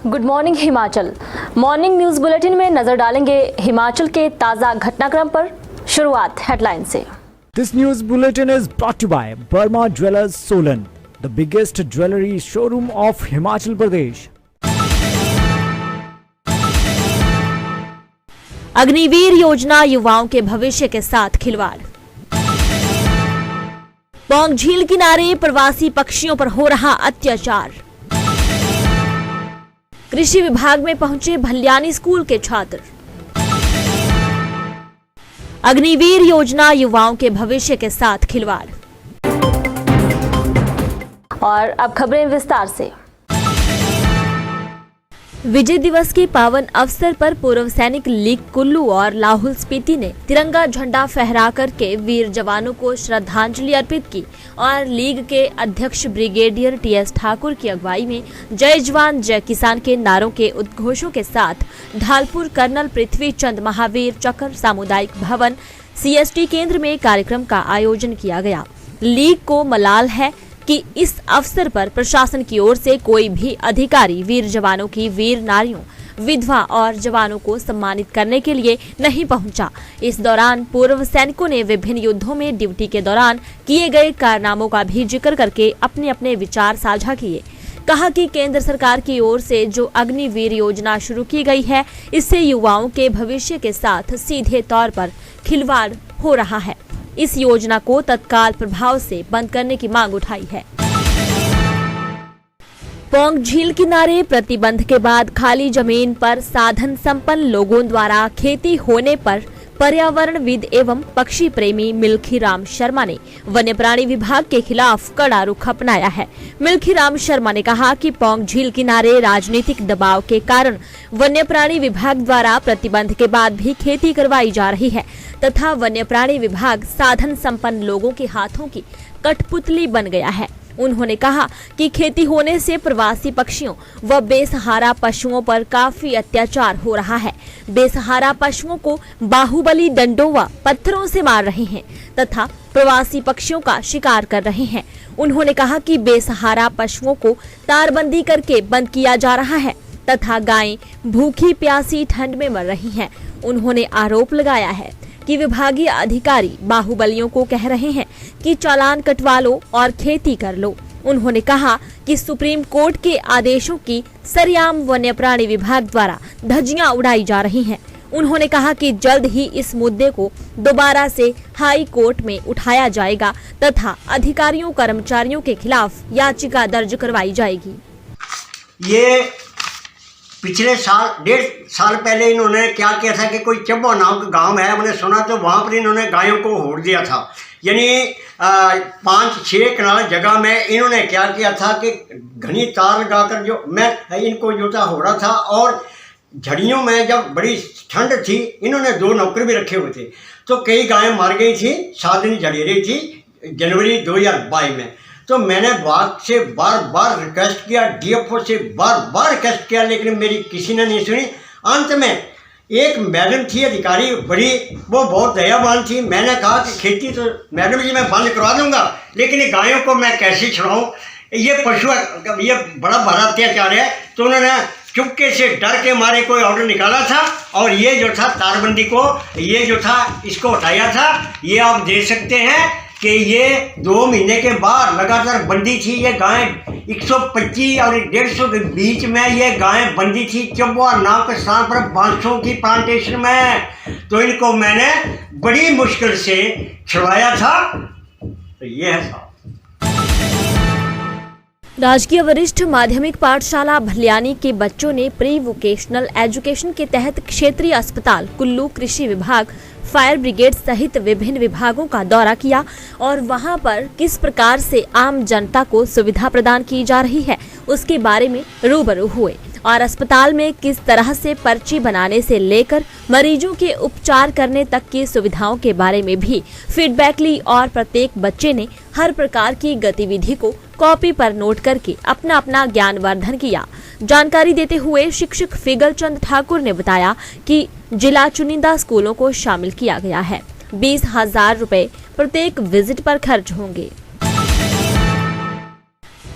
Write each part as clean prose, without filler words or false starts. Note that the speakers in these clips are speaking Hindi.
Good morning Himachal. Morning news bulletin में नजर डालेंगे हिमाचल के ताजा घटनाक्रम पर। शुरुआत हेडलाइन से। This news bulletin is brought to you by Burma Jewellers Solan, the biggest jewelry showroom of Himachal Pradesh. Agniveer योजना युवाओं के भविष्य के साथ खिलवाड़। पौंग झील किनारे प्रवासी पक्षियों पर हो रहा अत्याचार। कृषि विभाग में पहुंचे भल्यानी स्कूल के छात्र। अग्निवीर योजना युवाओं के भविष्य के साथ खिलवाड़। और अब खबरें विस्तार से। विजय दिवस के पावन अवसर पर पूर्व सैनिक लीग कुल्लू और लाहौल स्पीति ने तिरंगा झंडा फहरा करके वीर जवानों को श्रद्धांजलि अर्पित की और लीग के अध्यक्ष ब्रिगेडियर टीएस ठाकुर की अगुवाई में जय जवान जय किसान के नारों के उद्घोषों के साथ ढालपुर कर्नल पृथ्वी चंद महावीर चक्र सामुदायिक भवन सीएसटी केंद्र में कार्यक्रम का आयोजन किया गया। लीग को मलाल है कि इस अवसर पर प्रशासन की ओर से कोई भी अधिकारी वीर जवानों की वीर नारियों, विधवा और जवानों को सम्मानित करने के लिए नहीं पहुंचा। इस दौरान पूर्व सैनिकों ने विभिन्न युद्धों में ड्यूटी के दौरान किए गए कारनामों का भी जिक्र करके अपने अपने विचार साझा किए। कहा कि केंद्र सरकार की ओर से जो अग्निवीर योजना शुरू की गई है, इससे युवाओं के भविष्य के साथ सीधे तौर पर खिलवाड़ हो रहा है। इस योजना को तत्काल प्रभाव से बंद करने की मांग उठाई है। पौंग झील किनारे प्रतिबंध के बाद खाली जमीन पर साधन संपन्न लोगों द्वारा खेती होने पर पर्यावरणविद एवं पक्षी प्रेमी मिल्खीराम शर्मा ने वन्य प्राणी विभाग के खिलाफ कड़ा रुख अपनाया है। मिल्खीराम शर्मा ने कहा कि पौंग झील किनारे राजनीतिक दबाव के कारण वन्य प्राणी विभाग द्वारा प्रतिबंध के बाद भी खेती करवाई जा रही है तथा वन्य प्राणी विभाग साधन संपन्न लोगों के हाथों की कठपुतली बन गया है। उन्होंने कहा कि खेती होने से प्रवासी पक्षियों व बेसहारा पशुओं पर काफी अत्याचार हो रहा है। बेसहारा पशुओं को बाहुबली डंडों व पत्थरों से मार रहे हैं तथा प्रवासी पक्षियों का शिकार कर रहे हैं। उन्होंने कहा कि बेसहारा पशुओं को तारबंदी करके बंद किया जा रहा है तथा गायें भूखी प्यासी ठंड में मर रही हैं। उन्होंने आरोप लगाया है कि विभागीय अधिकारी बाहुबलियों को कह रहे हैं कि चालान कटवा लो और खेती कर लो। उन्होंने कहा कि सुप्रीम कोर्ट के आदेशों की सरेआम वन्य प्राणी विभाग द्वारा धज्जियां उड़ाई जा रही हैं। उन्होंने कहा कि जल्द ही इस मुद्दे को दोबारा से हाई कोर्ट में उठाया जाएगा तथा अधिकारियों कर्मचारियों के खिलाफ याचिका दर्ज करवाई जाएगी। ये पिछले साल 1.5 साल पहले इन्होंने क्या किया था कि कोई चब्बा नाम का गांव है, मैंने सुना, तो वहाँ पर इन्होंने गायों को होड़ दिया था। यानी 5-6 कनाल जगह में इन्होंने क्या किया था कि घनी तार लगाकर जो मैं इनको जो था होड़ा था और झड़ियों में जब बड़ी ठंड थी इन्होंने 2 नौकर भी रखे हुए थे, तो कई गायें मर गई थी। 7 दिन झड़ी रही थी जनवरी 2022 में। तो मैंने बात से बार बार रिक्वेस्ट किया, डीएफओ से बार बार रिक्वेस्ट किया, लेकिन मेरी किसी ने नहीं सुनी। अंत में एक मैडम थी अधिकारी बड़ी, वो बहुत दयावान थी। मैंने कहा कि खेती तो मैडम जी मैं बंद करवा दूंगा, लेकिन ये गायों को मैं कैसे छुड़ाऊँ, ये पशु ये बड़ा बड़ा अत्याचार है। तो उन्होंने चुपके से डर के मारे कोई ऑर्डर निकाला था और ये जो था तारबंदी को ये जो था इसको हटाया था। ये आप देख सकते हैं कि ये 2 महीने के बाद लगातार बंदी थी। ये गायें 125 और 150 के बीच में ये गायें बंदी थी चब्बा नाव के स्थान पर बांसों की प्लांटेशन में। तो इनको मैंने बड़ी मुश्किल से छुड़वाया था। तो ये है साहब। राजकीय वरिष्ठ माध्यमिक पाठशाला भल्यानी के बच्चों ने प्री वोकेशनल एजुकेशन के तहत क्षेत्रीय अस्पताल कुल्लू, कृषि विभाग, फायर ब्रिगेड सहित विभिन्न विभागों का दौरा किया और वहां पर किस प्रकार से आम जनता को सुविधा प्रदान की जा रही है उसके बारे में रूबरू हुए और अस्पताल में किस तरह से पर्ची बनाने से लेकर मरीजों के उपचार करने तक की सुविधाओं के बारे में भी फीडबैक ली और प्रत्येक बच्चे ने हर प्रकार की गतिविधि को कॉपी पर नोट करके अपना अपना ज्ञानवर्धन किया। जानकारी देते हुए शिक्षक फिगल चंद ठाकुर ने बताया कि जिला चुनिंदा स्कूलों को शामिल किया गया है। 20,000 रुपए प्रत्येक विजिट पर खर्च होंगे।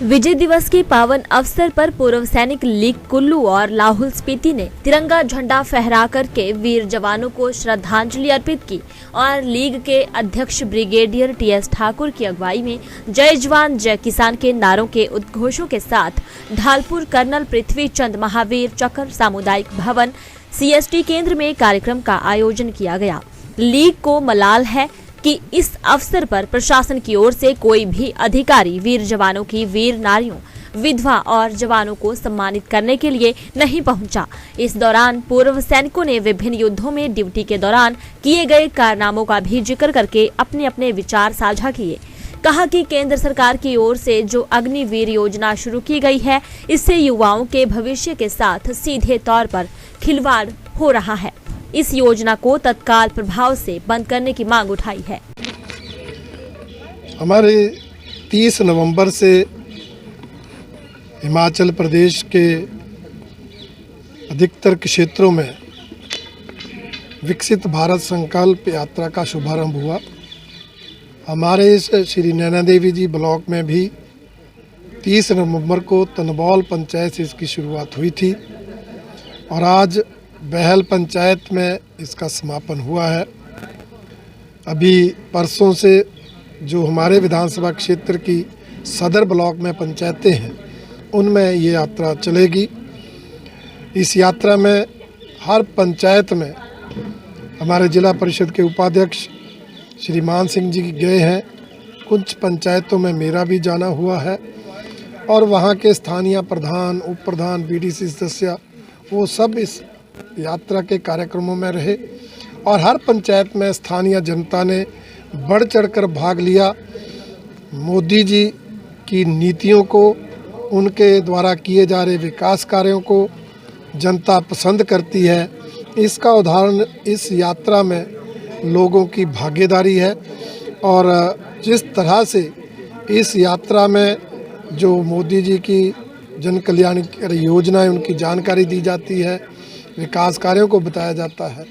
विजय दिवस के पावन अवसर पर पूर्व सैनिक लीग कुल्लू और लाहौल स्पीति ने तिरंगा झंडा फहरा करके वीर जवानों को श्रद्धांजलि अर्पित की और लीग के अध्यक्ष ब्रिगेडियर टीएस ठाकुर की अगुवाई में जय जवान जय किसान के नारों के उद्घोषों के साथ ढालपुर कर्नल पृथ्वी चंद महावीर चक्र सामुदायिक भवन CST केंद्र में कार्यक्रम का आयोजन किया गया। लीग को मलाल है कि इस अवसर पर प्रशासन की ओर से कोई भी अधिकारी वीर जवानों की वीर नारियों विधवा और जवानों को सम्मानित करने के लिए नहीं पहुंचा। इस दौरान पूर्व सैनिकों ने विभिन्न युद्धों में ड्यूटी के दौरान किए गए कारनामों का भी जिक्र करके अपने अपने विचार साझा किए। कहा कि केंद्र सरकार की ओर से जो अग्निवीर योजना शुरू की गई है, इससे युवाओं के भविष्य के साथ सीधे तौर पर खिलवाड़ हो रहा है। इस योजना को तत्काल प्रभाव से बंद करने की मांग उठाई है। हमारे 30 नवंबर से हिमाचल प्रदेश के अधिकतर क्षेत्रों में विकसित भारत संकल्प यात्रा का शुभारंभ हुआ। हमारे इस श्री नैना देवी जी ब्लॉक में भी 30 नवंबर को तनबौल पंचायत से इसकी शुरुआत हुई थी और आज बहल पंचायत में इसका समापन हुआ है। अभी परसों से जो हमारे विधानसभा क्षेत्र की सदर ब्लॉक में पंचायतें हैं, उनमें ये यात्रा चलेगी। इस यात्रा में हर पंचायत में हमारे जिला परिषद के उपाध्यक्ष श्री मान सिंह जी गए हैं। कुछ पंचायतों में मेरा भी जाना हुआ है और वहाँ के स्थानीय प्रधान, उप प्रधान, BDC सदस्य वो सब इस यात्रा के कार्यक्रमों में रहे और हर पंचायत में स्थानीय जनता ने बढ़ चढ़कर भाग लिया। मोदी जी की नीतियों को, उनके द्वारा किए जा रहे विकास कार्यों को जनता पसंद करती है। इसका उदाहरण इस यात्रा में लोगों की भागीदारी है और जिस तरह से इस यात्रा में जो मोदी जी की जन कल्याणकारी योजनाएं, उनकी जानकारी दी जाती है, विकास कार्यों को बताया जाता है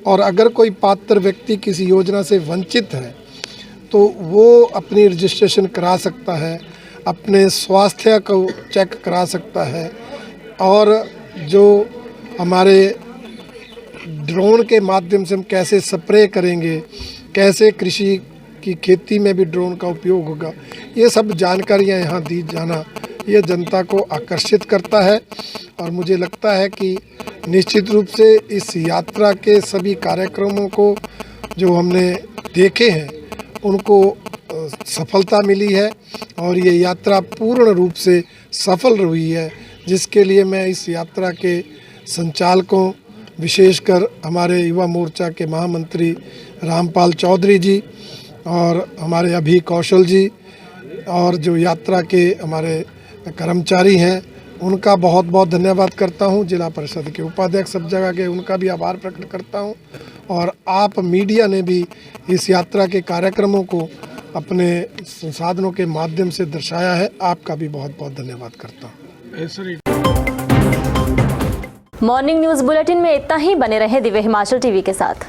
और अगर कोई पात्र व्यक्ति किसी योजना से वंचित है तो वो अपनी रजिस्ट्रेशन करा सकता है, अपने स्वास्थ्य को चेक करा सकता है और जो हमारे ड्रोन के माध्यम से हम कैसे स्प्रे करेंगे, कैसे कृषि की खेती में भी ड्रोन का उपयोग होगा, ये सब जानकारियाँ यहाँ दी जाना ये जनता को आकर्षित करता है और मुझे लगता है कि निश्चित रूप से इस यात्रा के सभी कार्यक्रमों को जो हमने देखे हैं उनको सफलता मिली है और ये यात्रा पूर्ण रूप से सफल रही है, जिसके लिए मैं इस यात्रा के संचालकों, विशेषकर हमारे युवा मोर्चा के महामंत्री रामपाल चौधरी जी और हमारे अभी कौशल जी और जो यात्रा के हमारे कर्मचारी हैं, उनका बहुत बहुत धन्यवाद करता हूं। जिला परिषद के उपाध्यक्ष सब जगह के, उनका भी आभार प्रकट करता हूं और आप मीडिया ने भी इस यात्रा के कार्यक्रमों को अपने संसाधनों के माध्यम से दर्शाया है। आपका भी बहुत बहुत धन्यवाद करता हूं। मॉर्निंग न्यूज बुलेटिन में इतना ही। बने रहे दिव्य हिमाचल टीवी के साथ।